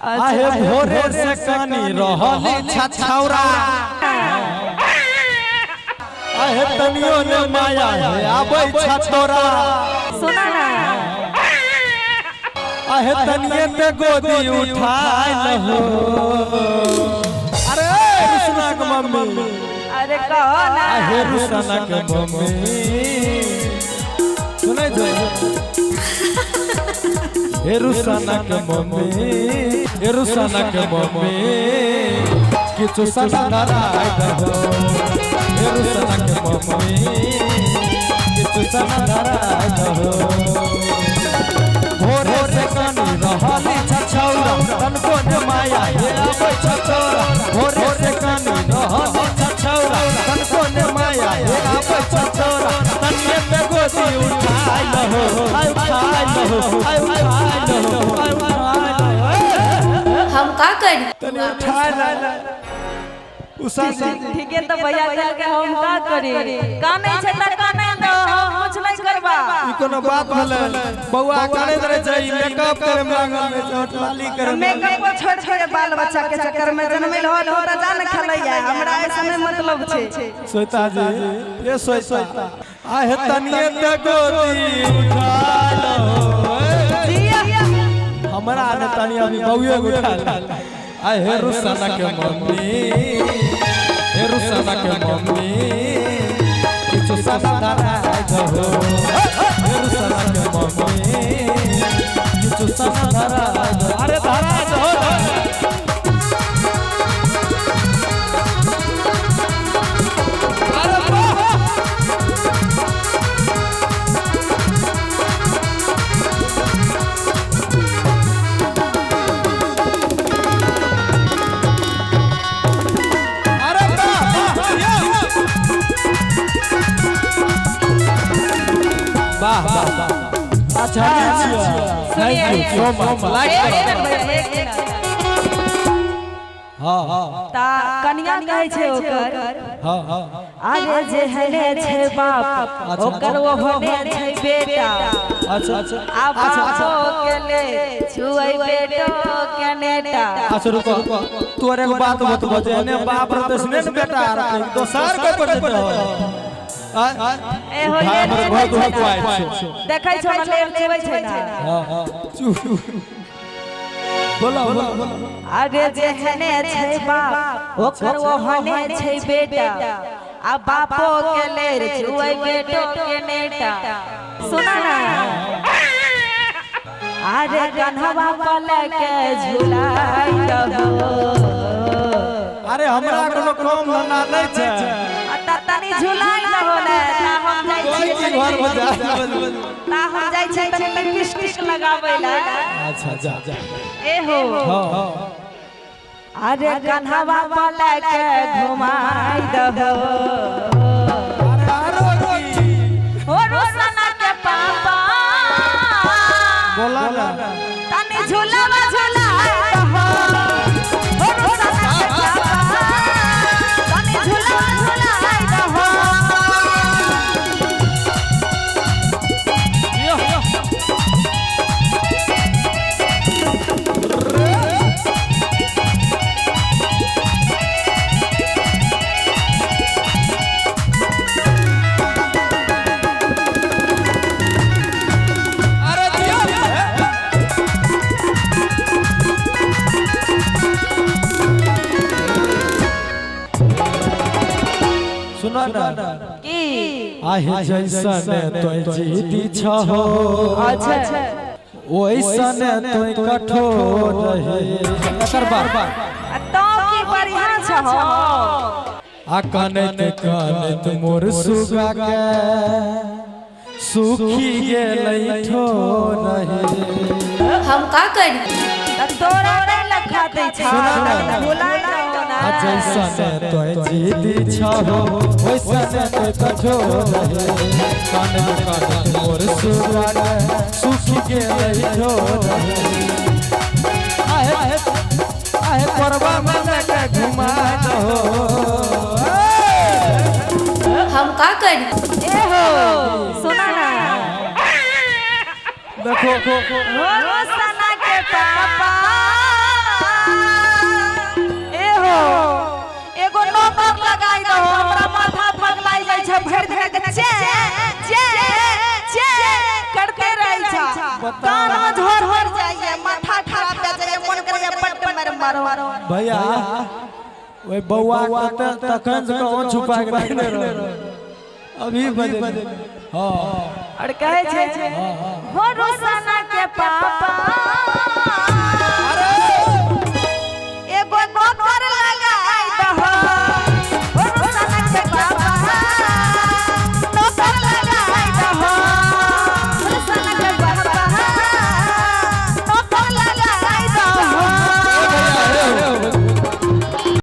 आहे भोरे से कानी रहली छछौरा आहे तनियो ने माया है आबै छछौरा सुना ना आहे तनिए ते गोदी उठाई लहो अरे रुसना के मम्मी अरे कहो ना आहे रुसना के मम्मी सुनै जो हे रुसना के मम्मी हे रुसना के मम्मी किछु सनाराय दहो हे रुसना के मम्मी किछु सनाराय दहो भोरे से कानी रहली छछौरा तनको ने माया हे आबै छछौरा भोरे से कानी रहली छछौरा तनको ने माया हे आबै छछौरा तन्ने पे गोदी उठाई लहो उठाई लहो हम का करी तने उठाई ला उसा ठीक है तो भैया चल के हम का करी काने छै त काने तो कुछ नहीं करबा ई कोनो बात भले बौआ काने दरे जाई मेकअप करे मांगल में चोटलाली करे मेकअप को छोड़ छोड़ बाल बच्चा के चक्कर में जन्मल हो त जान खलैया हमरा ऐसे में मतलब छे सोता जी ये सोता आहे तनिए ते गोदी उठा लो जिया हमरा ने तनी अभी बौए उठा ला आहे रुसना के मम्मी हे रुसना के मम्मी किछु सनाराय दहो हे रुसना के मम्मी किछु सनाराय दहो अरे धारा दहो वाह वाह वाह अच्छा थैंक यू सो मच लाइक हां हां ता कन्या कहै छै ओकर हां हां आगे जे हले छै बाप ओकर वो होने छै बेटा अच्छा अच्छा आ बापो के ले छुई बेटो के नेटा अच्छा रुको तोरे को बात मत बजे ने बाप रे तसने ने बेटा दोसर को कर देते हो ए हो ये बहुत बहुत आइ छै देखै छौ ना लेबै छै ना हां हां बोलो बोलो आगे जे हने छै बाप ओकर वो होने छै बेटा आ बापो के ले छुई बेटो के नेटा सुना ना आरे कन्हवा पले के झुलाई दहो अरे हमरा कोनो काम धंधा नै छै अत्ता तनी झुलाई दहो ने ता हम जाई कोई छी घर में जा ता हम जाई छी तनी लिपस्टिक लगाबै ला अच्छा जा जा ए हो हां अरे कन्हवा पले के घुमाई दहो अरे आरो ओ रोसना के पापा बोला ना तनी झुलावा झुलाई दहो ओ रोसना के पापा तनी झुलावा झुलाई दहो सुना ना की आहे जैसन तोय जीती छहो अच्छा ओइसन तोय कठोर रहे एकर बार तो की बढ़िया छहो आ कानत मोर सुगा के सुखी गेलै ठोर रहे हम का करी तोरा रे लखा दे छा भुलाई दहो ना जैसन तोय जीती छहो ओइसन तोय कठोर रहे कानत मोर सुगा के सुखी गेलै ठोर रहे आहे परवा मन के घुमा दहो हम का करी ए हो सुना ना देखो रोसना के पापा कान में झोर हो जाइए माथा खराब हो जाइए मन करे पट्ट मारो भैया ओए बौआ के तखन से कौन छुपा के रखने रहो अभी बजे हां और कहे छे हो रोसना के पापा